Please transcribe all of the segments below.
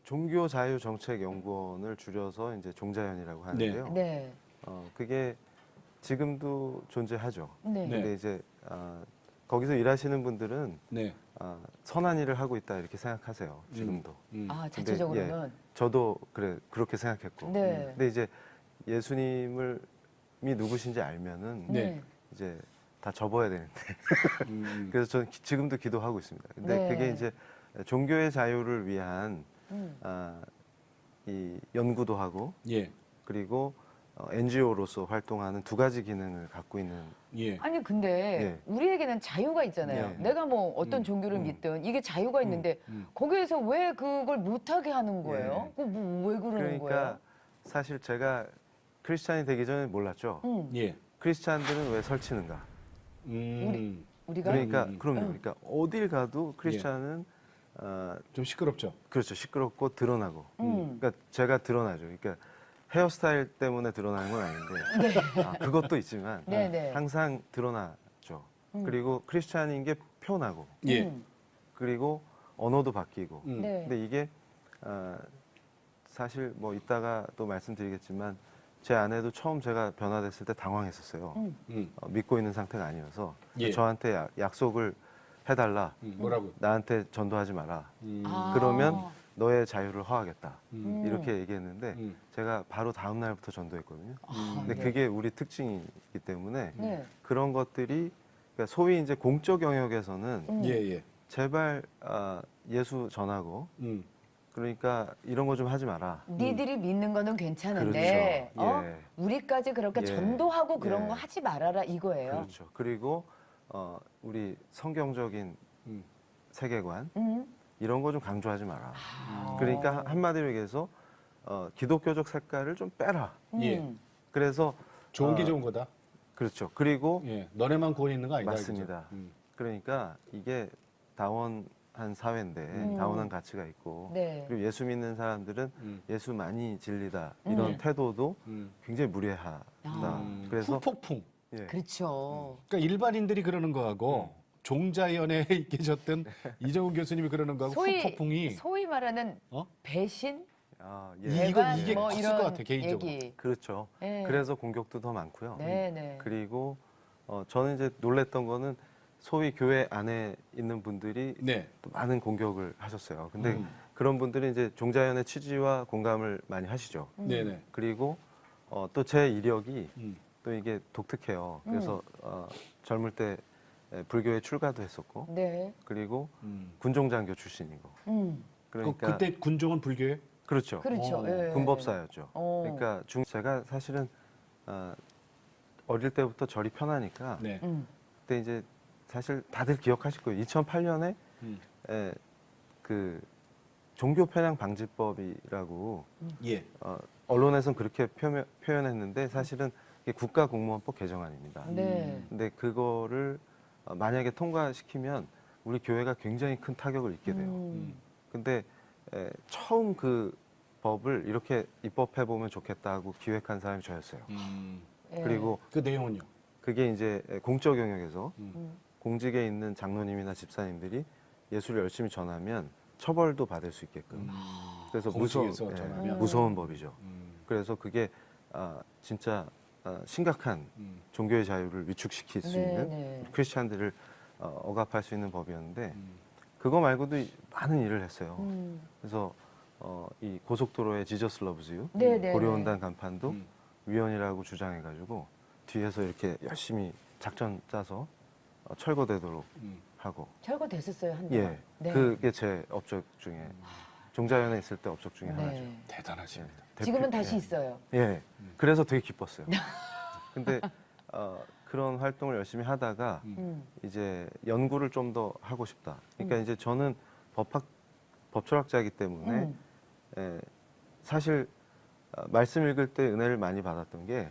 종교자유정책연구원을 줄여서 이제 종자연이라고 하는데요. 네. 그게 지금도 존재하죠. 네. 근데 이제 거기서 일하시는 분들은 네. 선한 일을 하고 있다 이렇게 생각하세요. 지금도. 아, 근데, 자체적으로는. 저도 그렇게 생각했고. 네. 근데 이제 예수님이 누구신지 알면은 네. 이제 다 접어야 되는데. 그래서 저는 지금도 기도하고 있습니다. 근데 네. 그게 이제 종교의 자유를 위한 이 연구도 하고 예. 그리고 NGO로서 활동하는 두 가지 기능을 갖고 있는. 예. 아니 근데 우리에게는 자유가 있잖아요. 네. 내가 뭐 어떤 종교를 믿든 이게 자유가 있는데 거기에서 왜 그걸 못하게 하는 거예요? 왜 그러는 그러니까 거예요? 사실 제가 크리스찬이 되기 전에 몰랐죠. 예. 크리스찬들은 왜 설치는가? 우리가 그러니까 그럼요. 그러니까 어딜 가도 크리스찬은 좀 시끄럽죠. 그렇죠. 시끄럽고 드러나고. 그러니까 제가 드러나죠. 그러니까 헤어스타일 때문에 드러나는 건 아닌데 그것도 있지만 네네. 항상 드러나죠. 그리고 크리스찬인 게 표나고 예. 그리고 언어도 바뀌고. 네. 근데 이게 사실 뭐 이따가 또 말씀드리겠지만 제 아내도 처음 제가 변화됐을 때 당황했었어요. 믿고 있는 상태가 아니어서 예. 저한테 약속을 해달라. 뭐라고요? 나한테 전도하지 마라. 아. 그러면 너의 자유를 허하겠다. 이렇게 음. 얘기했는데 제가 바로 다음 날부터 전도했거든요. 근데 네. 그게 우리 특징이기 때문에 네. 그런 것들이 그러니까 소위 이제 공적 영역에서는 예, 예. 제발 예수 전하고 그러니까 이런 거 좀 하지 마라. 니들이 믿는 거는 괜찮은데 그렇죠. 예. 우리까지 그렇게 예. 전도하고 그런 예. 거 하지 말아라 이거예요. 그렇죠. 그리고 우리 성경적인 세계관 이런 거 좀 강조하지 마라. 그러니까 한마디로 얘기해서 기독교적 색깔을 좀 빼라. 예. 그래서 좋은 게 좋은 거다. 그렇죠. 그리고 예. 너네만 구원 있는 거 아니다. 맞습니다. 이거죠. 그러니까 이게 다원한 사회인데 다원한 가치가 있고 네. 그리고 예수 믿는 사람들은 예수 많이 진리다 이런 태도도 굉장히 무례하다. 그래서 후폭풍. 예. 그렇죠. 그러니까 일반인들이 그러는 거하고 종자연에 계셨던 이정훈 교수님이 그러는 거하고 후폭풍이 소위 말하는 어? 배신, 이게 배반, 컸을 뭐 것 이런 같아, 개인적으로. 얘기. 그렇죠. 네. 그래서 공격도 더 많고요. 네네. 그리고 저는 이제 놀랬던 거는 소위 교회 안에 있는 분들이 네. 또 많은 공격을 하셨어요. 근데 그런 분들이 이제 종자연의 취지와 공감을 많이 하시죠. 네네. 그리고 또 제 이력이 또 이게 독특해요. 그래서 젊을 때 불교에 출가도 했었고, 네. 그리고 군종장교 출신이고. 그러니까 그때 군종은 불교예요? 그렇죠. 그렇죠. 예. 군법사였죠. 어. 그러니까 제가 사실은 어릴 때부터 절이 편하니까 네. 그때 이제 사실 다들 기억하실 거예요. 2008년에 그 종교 편향 방지법이라고 예. 언론에서는 그렇게 표현했는데 사실은 이게 국가공무원법 개정안입니다. 네. 근데 그거를 만약에 통과시키면 우리 교회가 굉장히 큰 타격을 입게 돼요. 근데 처음 그 법을 이렇게 입법해 보면 좋겠다고 기획한 사람이 저였어요. 예. 그리고 그 내용은요? 그게 이제 공적 영역에서 공직에 있는 장로님이나 집사님들이 예수를 열심히 전하면 처벌도 받을 수 있게끔. 그래서 공직에서 전하면? 무서운 법이죠. 그래서 그게 진짜 심각한 종교의 자유를 위축시킬 수 있는 네. 크리스찬들을 억압할 수 있는 법이었는데 그거 말고도 많은 일을 했어요. 그래서 이 고속도로의 지저스 러브즈 유 네, 네, 고려온단 간판도 위헌이라고 주장해가지고 뒤에서 이렇게 열심히 작전 짜서 철거되도록 하고. 철거됐었어요 한때. 예, 네. 그게 제 업적 중에 종자연에 있을 때 업적 중에 하나죠. 네. 대단하십니다. 지금은 다시 있어요. 예, 그래서 되게 기뻤어요. 근데 그런 활동을 열심히 하다가 이제 연구를 좀 더 하고 싶다. 그러니까 이제 저는 법철학자이기 때문에 사실 말씀 읽을 때 은혜를 많이 받았던 게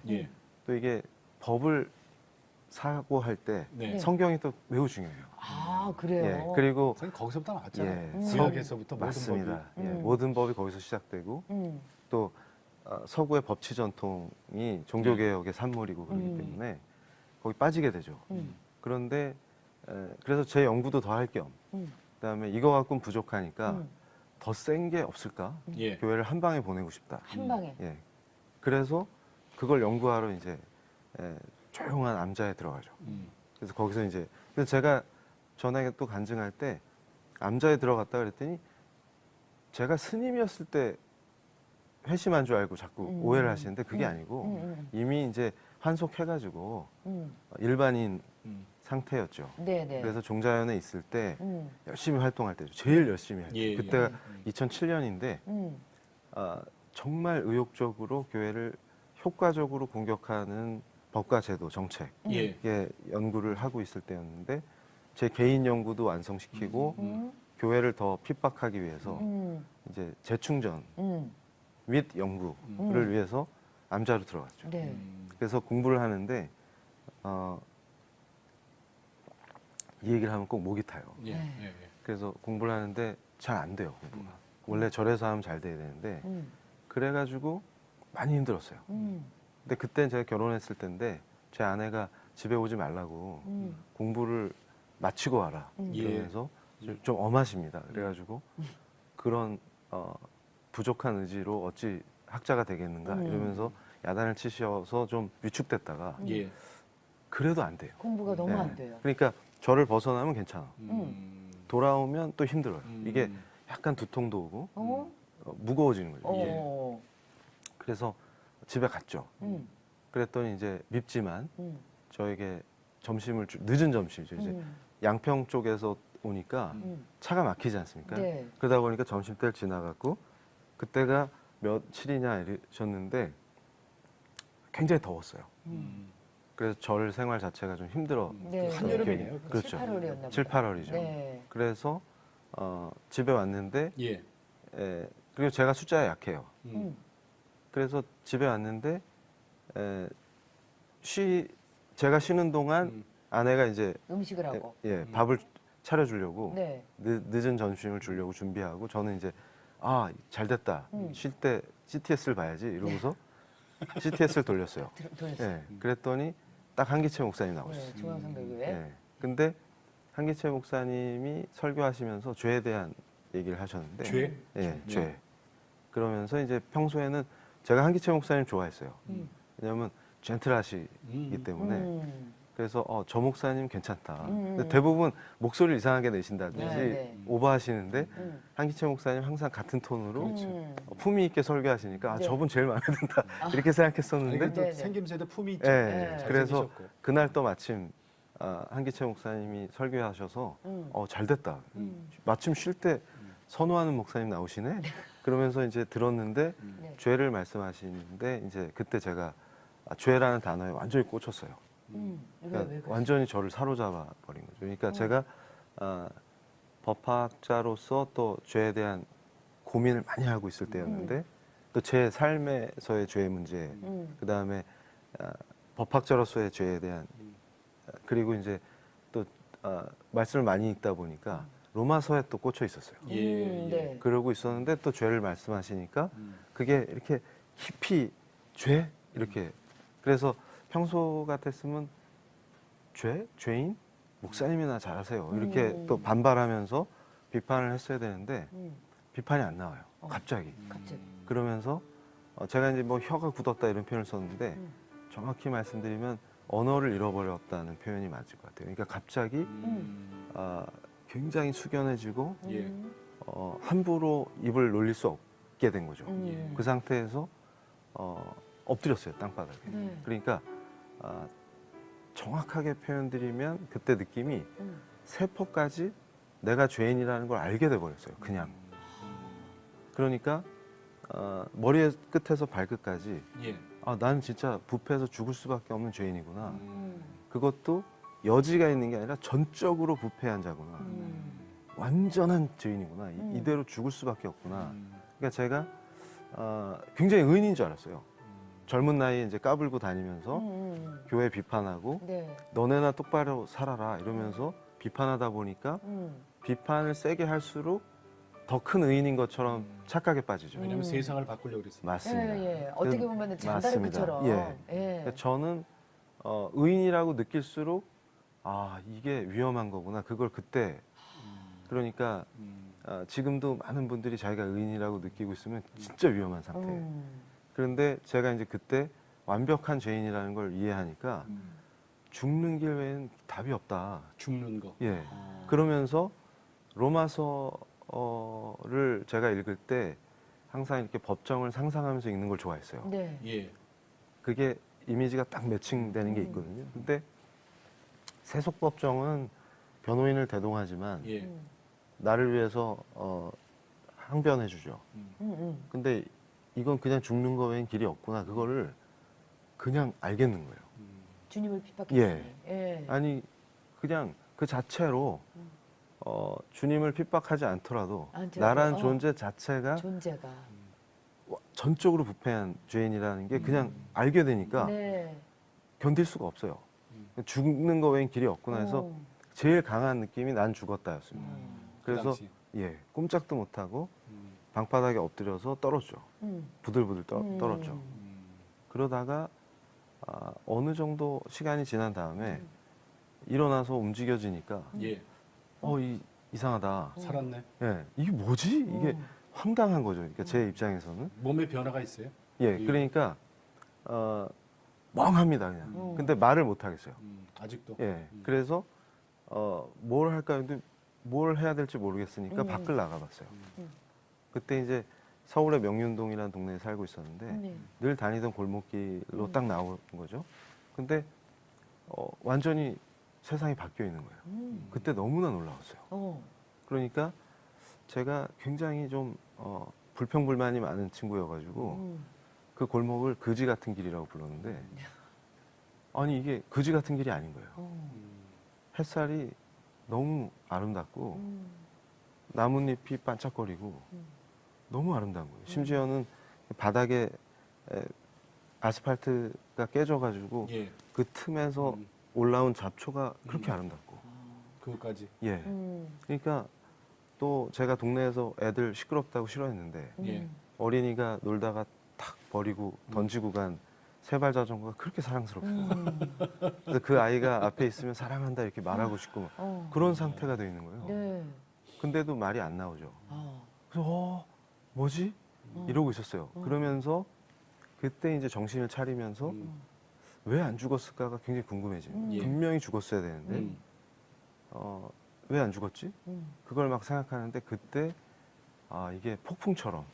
또 예. 이게 법을 사고할 때 네. 성경이 또 매우 중요해요. 아 그래요. 예, 그리고 선생님 거기서부터 나왔잖아요. 예, 구약에서부터 모든 맞습니다. 법이. 예, 모든 법이 거기서 시작되고 또 서구의 법치 전통이 종교개혁의 산물이고 그렇기 때문에 거기 빠지게 되죠. 그런데 그래서 제 연구도 더 할 겸 그다음에 이거 갖고는 부족하니까 더 센 게 없을까? 예. 교회를 한 방에 보내고 싶다. 한 방에. 예. 그래서 그걸 연구하러 이제 조용한 암자에 들어가죠. 그래서 거기서 이제 근데 제가 전에 또 간증할 때 암자에 들어갔다 그랬더니 제가 스님이었을 때 회심한 줄 알고 자꾸 오해를 하시는데 그게 아니고 이미 이제 환속해가지고 일반인 상태였죠. 네네. 그래서 종자연에 있을 때 열심히 활동할 때죠. 제일 열심히 할 때. 예, 그때가 2007년인데 정말 의욕적으로 교회를 효과적으로 공격하는 법과 제도, 정책 예. 이게 연구를 하고 있을 때였는데 제 개인 연구도 완성시키고 교회를 더 핍박하기 위해서 이제 재충전 및 연구를 위해서 암자로 들어갔죠. 네. 그래서 공부를 하는데 이 얘기를 하면 꼭 목이 타요. 예. 네. 예. 예. 그래서 공부를 하는데 잘 안 돼요. 공부가. 원래 절에서 하면 잘 돼야 되는데 그래가지고 많이 힘들었어요. 근데 그때 제가 결혼했을 때인데 제 아내가 집에 오지 말라고 공부를 마치고 와라 이러면서 좀 엄하십니다. 그래가지고 그런 부족한 의지로 어찌 학자가 되겠는가 이러면서 야단을 치셔서 좀 위축됐다가 예. 그래도 안 돼요. 공부가 너무 네. 안 돼요. 그러니까 저를 벗어나면 괜찮아. 돌아오면 또 힘들어요. 음. 이게 약간 두통도 오고 어? 무거워지는 거죠. 어. 그래서 집에 갔죠. 그랬더니 이제 밉지만 저에게 점심을 늦은 점심이죠. 이제 양평 쪽에서 오니까 차가 막히지 않습니까? 네. 그러다 보니까 점심때를 지나갔고 그때가 며칠이냐 이러셨는데 굉장히 더웠어요. 그래서 절 생활 자체가 좀 힘들어. 네. 한여름이네요. 그렇죠. 7, 8월이었나 7, 8월이죠. 네. 그래서 집에 왔는데 예. 그리고 제가 숫자에 약해요. 음. 그래서 집에 왔는데 제가 쉬는 동안 아내가 이제 음식을 하고. 밥을 차려주려고 네. 늦은 점심을 주려고 준비하고 저는 이제 잘 됐다. 쉴 때 CTS를 봐야지 이러고서 CTS를 돌렸어요. 돌렸어요. 예, 그랬더니 딱 한기채 목사님 나오셨어요. 네, 중앙성교회. 예. 근데 한기채 목사님이 설교하시면서 죄에 대한 얘기를 하셨는데 죄? 예, 죄. 그러면서 이제 평소에는 제가 한기채 목사님 좋아했어요. 왜냐하면 젠틀하시기 때문에 그래서 저 목사님 괜찮다. 근데 대부분 목소리를 이상하게 내신다든지 네, 네. 오버하시는데 한기채 목사님 항상 같은 톤으로 품위 있게 설교하시니까 네. 저분 제일 마음에 든다 이렇게 아니, 생각했었는데 그래도 네, 네. 생김새도 품이 있죠. 예, 네. 그래서 잘생기셨고. 그날 또 마침 한기채 목사님이 설교하셔서 잘 됐다. 마침 쉴 때 선호하는 목사님 나오시네. 그러면서 이제 들었는데 네. 죄를 말씀하시는데 이제 그때 제가 죄라는 단어에 완전히 꽂혔어요. 그러니까 왜 그랬어요? 완전히 저를 사로잡아 버린 거죠. 그러니까 제가 법학자로서 또 죄에 대한 고민을 많이 하고 있을 때였는데 또 제 삶에서의 죄의 문제, 그 다음에 법학자로서의 죄에 대한 그리고 이제 또 말씀을 많이 읽다 보니까 로마서에 또 꽂혀 있었어요. 예. 예. 네. 그러고 있었는데 또 죄를 말씀하시니까 그게 이렇게 깊이 죄 이렇게 그래서 평소 같았으면 죄인 목사님이나 잘하세요 이렇게 또 반발하면서 비판을 했어야 되는데 비판이 안 나와요. 갑자기 갑자기. 그러면서 제가 이제 뭐 혀가 굳었다 이런 표현을 썼는데 정확히 말씀드리면 언어를 잃어버렸다는 표현이 맞을 것 같아요. 그러니까 갑자기 굉장히 숙연해지고 예. 함부로 입을 놀릴 수 없게 된 거죠. 예. 그 상태에서 엎드렸어요 땅바닥에. 네. 그러니까 정확하게 표현드리면 그때 느낌이 세포까지 내가 죄인이라는 걸 알게 돼 버렸어요. 그냥. 그러니까 머리의 끝에서 발끝까지 예. 나는 진짜 부패해서 죽을 수밖에 없는 죄인이구나. 그것도 여지가 있는 게 아니라 전적으로 부패한 자구나. 완전한 죄인이구나. 이대로 죽을 수밖에 없구나. 그러니까 제가 굉장히 의인인 줄 알았어요. 젊은 나이에 이제 까불고 다니면서 교회 비판하고 네. 너네나 똑바로 살아라 이러면서 비판하다 보니까 비판을 세게 할수록 더 큰 의인인 것처럼 착각에 빠지죠. 왜냐하면 세상을 바꾸려고 그랬습니다. 맞습니다. 예, 예. 어떻게 보면 잔다르크처럼. 맞습니다. 예. 그러니까 저는 의인이라고 느낄수록 이게 위험한 거구나. 그걸 그때 그러니까 지금도 많은 분들이 자기가 의인이라고 느끼고 있으면 진짜 위험한 상태예요. 그런데 제가 이제 그때 완벽한 죄인이라는 걸 이해하니까 죽는 길 외엔 답이 없다. 죽는 거. 예. 그러면서 로마서를 제가 읽을 때 항상 이렇게 법정을 상상하면서 읽는 걸 좋아했어요. 네. 예. 그게 이미지가 딱 매칭되는 게 있거든요. 근데 세속법정은 변호인을 대동하지만 예. 나를 위해서 항변해 주죠. 근데 이건 그냥 죽는 거 외엔 길이 없구나. 그거를 그냥 알겠는 거예요. 주님을 핍박했으니. 예. 아니 그냥 그 자체로 주님을 핍박하지 않더라도 나란 존재 자체가 존재가. 전적으로 부패한 죄인이라는 게 그냥 알게 되니까 네. 견딜 수가 없어요. 죽는 거 외엔 길이 없구나 해서 제일 강한 느낌이 난 죽었다였습니다. 그래서 당시. 예 꼼짝도 못하고 방바닥에 엎드려서 떨었죠. 부들부들 떨었죠. 그러다가 어느 정도 시간이 지난 다음에 일어나서 움직여지니까 예. 이상하다. 살았네. 예, 이게 뭐지? 이게 황당한 거죠. 그러니까 제 입장에서는. 몸에 변화가 있어요? 예, 그러니까 멍합니다 그냥. 근데 말을 못 하겠어요. 아직도. 예, 그래서 뭘 할까 했는데 뭘 해야 될지 모르겠으니까 밖을 나가봤어요. 그때 이제 서울의 명륜동이라는 동네에 살고 있었는데 네. 늘 다니던 골목길로 딱 나온 거죠. 근데 완전히 세상이 바뀌어 있는 거예요. 그때 너무나 놀라웠어요. 그러니까 제가 굉장히 좀 불평불만이 많은 친구여가지고 그 골목을 그지 같은 길이라고 불렀는데 아니 이게 그지 같은 길이 아닌 거예요. 햇살이 너무 아름답고 나뭇잎이 반짝거리고 너무 아름다운 거예요. 심지어는 바닥에 아스팔트가 깨져가지고 예. 그 틈에서 올라온 잡초가 그렇게 아름답고 그것까지. 예. 그러니까 또 제가 동네에서 애들 시끄럽다고 싫어했는데 예. 어린이가 놀다가 탁 버리고 던지고 간 세발 자전거가 그렇게 사랑스럽고 그래서 그 아이가 앞에 있으면 사랑한다 이렇게 말하고 싶고 그런 상태가 돼 있는 거예요. 네. 근데도 말이 안 나오죠. 그래서 뭐지? 이러고 있었어요. 그러면서 그때 이제 정신을 차리면서 왜 안 죽었을까가 굉장히 궁금해지는 거예요. 예. 분명히 죽었어야 되는데 왜 안 죽었지? 그걸 막 생각하는데 그때 이게 폭풍처럼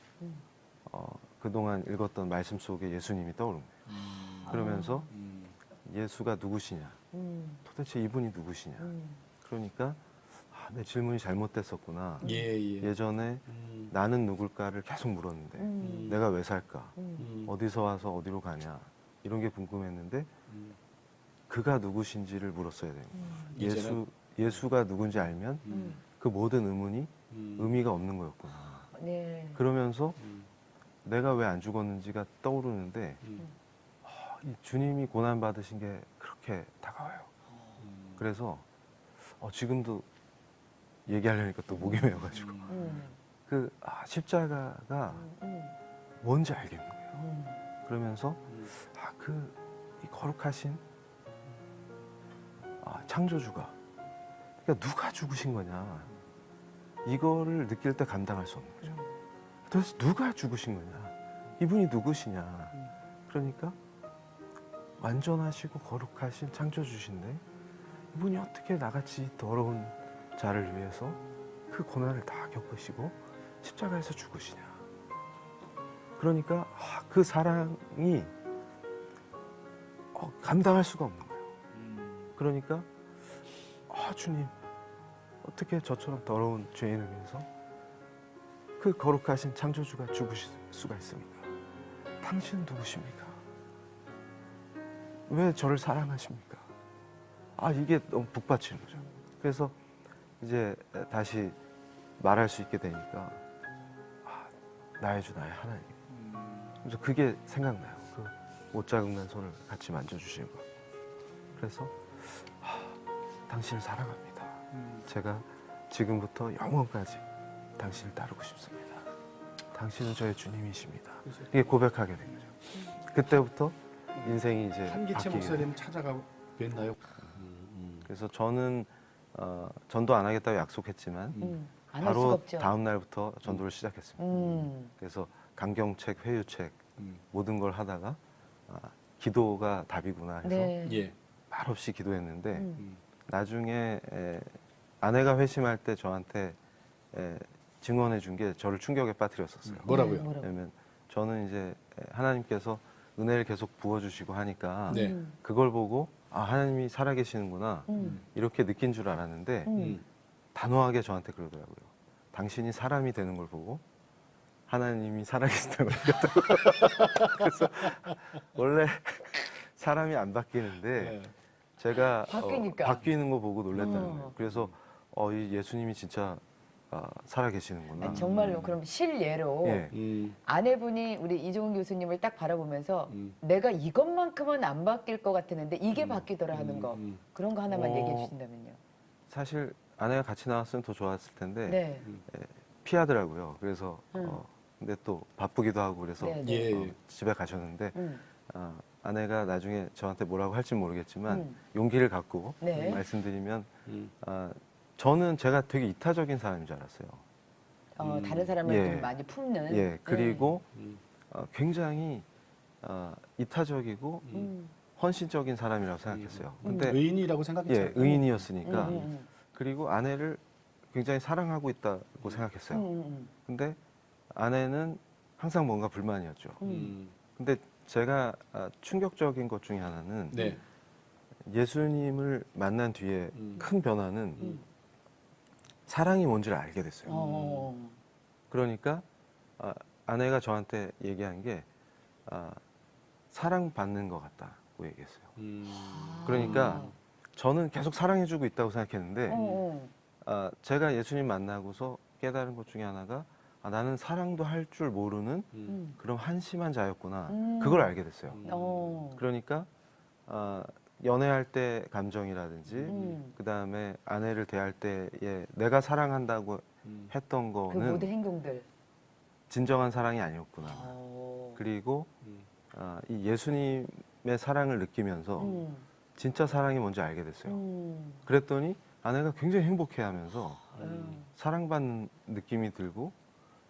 그동안 읽었던 말씀 속에 예수님이 떠오른 거예요. 그러면서 예수가 누구시냐? 도대체 이분이 누구시냐? 그러니까 내 질문이 잘못됐었구나. 예전에 나는 누굴까를 계속 물었는데 내가 왜 살까? 어디서 와서 어디로 가냐? 이런 게 궁금했는데 그가 누구신지를 물었어야 돼요. 예수가 누군지 알면 그 모든 의문이 의미가 없는 거였구나. 네. 그러면서 내가 왜 안 죽었는지가 떠오르는데 이 주님이 고난 받으신 게 그렇게 다가와요. 그래서 지금도 얘기하려니까 또 목이 메어가지고 그 십자가가 뭔지 알겠는 거예요. 그러면서 이 거룩하신 창조주가 그러니까 누가 죽으신 거냐 이거를 느낄 때 감당할 수 없는 거죠. 도대체 누가 죽으신 거냐 이분이 누구시냐 그러니까 완전하시고 거룩하신 창조주신데 이분이 어떻게 나같이 더러운 자를 위해서 그 고난을 다 겪으시고 십자가에서 죽으시냐. 그러니까 그 사랑이 감당할 수가 없는 거예요. 그러니까 주님 어떻게 저처럼 더러운 죄인을 위해서 그 거룩하신 창조주가 죽으실 수가 있습니까? 당신은 누구십니까? 왜 저를 사랑하십니까? 이게 너무 북받치는 거죠. 그래서 이제 다시 말할 수 있게 되니까 나의 주 나의 하나님. 그래서 그게 생각나요. 그 못자국난 손을 같이 만져주시는 거. 그래서 당신을 사랑합니다. 제가 지금부터 영원까지 당신을 따르고 싶습니다. 당신은 저의 주님이십니다. 이게 고백하게 된 거죠. 그때부터 인생이 이제 한기채 바뀌게 목사님 찾아가 뵀나요? 그래서 저는 전도 안 하겠다고 약속했지만 안 할 수가 바로 없죠. 다음 날부터 전도를 시작했습니다. 그래서 강경책, 회유책 모든 걸 하다가 기도가 답이구나 해서 네. 예. 말없이 기도했는데 나중에 아내가 회심할 때 저한테 증언해 준 게 저를 충격에 빠뜨렸었어요. 뭐라고요? 뭐라고? 왜냐면 저는 이제 하나님께서 은혜를 계속 부어주시고 하니까 네. 그걸 보고 아 하나님이 살아계시는구나 이렇게 느낀 줄 알았는데 단호하게 저한테 그러더라고요. 당신이 사람이 되는 걸 보고 하나님이 살아계신다고 느꼈다고. 그래서 원래 사람이 안 바뀌는데 네. 제가 바뀌니까. 바뀌는 거 보고 놀랐다는 거예요. 그래서 이 예수님이 진짜 살아계시는구나. 아니, 정말로 그럼 실예로 예. 아내분이 우리 이종훈 교수님을 딱 바라보면서 내가 이것만큼은 안 바뀔 것 같았는데 이게 바뀌더라 하는 거 그런 거 하나만 얘기해 주신다면요. 사실 아내가 같이 나왔으면 더 좋았을 텐데 네. 피하더라고요. 그래서 근데 또 바쁘기도 하고 그래서 네, 네. 예, 예. 집에 가셨는데 음. 아내가 나중에 저한테 뭐라고 할지 모르겠지만 용기를 갖고 네. 말씀드리면 저는 제가 되게 이타적인 사람인 줄 알았어요. 다른 사람을 예. 좀 많이 품는. 예, 그리고 굉장히 이타적이고 헌신적인 사람이라고 생각했어요. 근데 의인이라고 생각했죠. 예, 의인이었으니까 그리고 아내를 굉장히 사랑하고 있다고 생각했어요. 근데 아내는 항상 뭔가 불만이었죠. 근데 제가 충격적인 것 중에 하나는 네. 예수님을 만난 뒤에 큰 변화는 사랑이 뭔지를 알게 됐어요. 그러니까 아내가 저한테 얘기한 게 사랑받는 것 같다고 얘기했어요. 그러니까 저는 계속 사랑해주고 있다고 생각했는데 제가 예수님 만나고서 깨달은 것 중에 하나가 나는 사랑도 할 줄 모르는 그런 한심한 자였구나. 그걸 알게 됐어요. 그러니까 연애할 때 감정이라든지 그 다음에 아내를 대할 때에 내가 사랑한다고 했던 그 거는 모든 행동들. 진정한 사랑이 아니었구나. 그리고 이 예수님의 사랑을 느끼면서 진짜 사랑이 뭔지 알게 됐어요. 그랬더니 아내가 굉장히 행복해하면서 사랑받는 느낌이 들고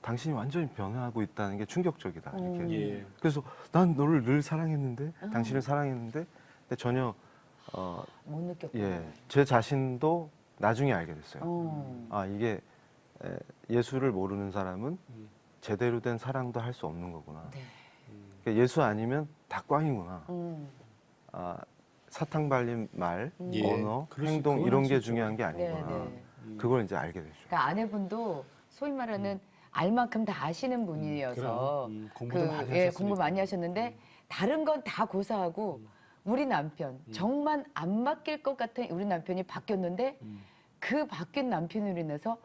당신이 완전히 변화하고 있다는 게 충격적이다. 이렇게. 예. 그래서 난 너를 늘 사랑했는데 당신을 사랑했는데 근데 전혀 못 느꼈구나. 예, 제 자신도 나중에 알게 됐어요. 이게 예수를 모르는 사람은 제대로 된 사랑도 할 수 없는 거구나. 네. 그러니까 예수 아니면 다 꽝이구나. 사탕 발린 말, 예. 언어, 그럴 수- 행동 그건 이런 게 진짜. 중요한 게 네, 아니구나. 네. 그걸 이제 알게 되죠. 그러니까 아내분도 소위 말하는 알 만큼 다 아시는 분이어서 그럼, 공부도 많이 하셨으니까. 공부 많이 하셨는데 다른 건 다 고사하고 우리 남편 정말 안 바뀔 것 같은 우리 남편이 바뀌었는데 그 바뀐 남편으로 인해서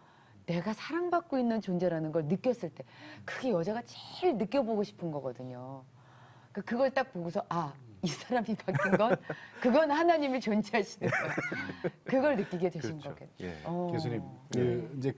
내가 사랑받고 있는 존재라는 걸 느꼈을 때 그게 여자가 제일 느껴보고 싶은 거거든요. 그걸 딱 보고서 이 사람이 바뀐 건 그건 하나님이 존재하시는 거야. 그걸 느끼게 되신 그렇죠. 거겠죠. 예. 교수님, 이제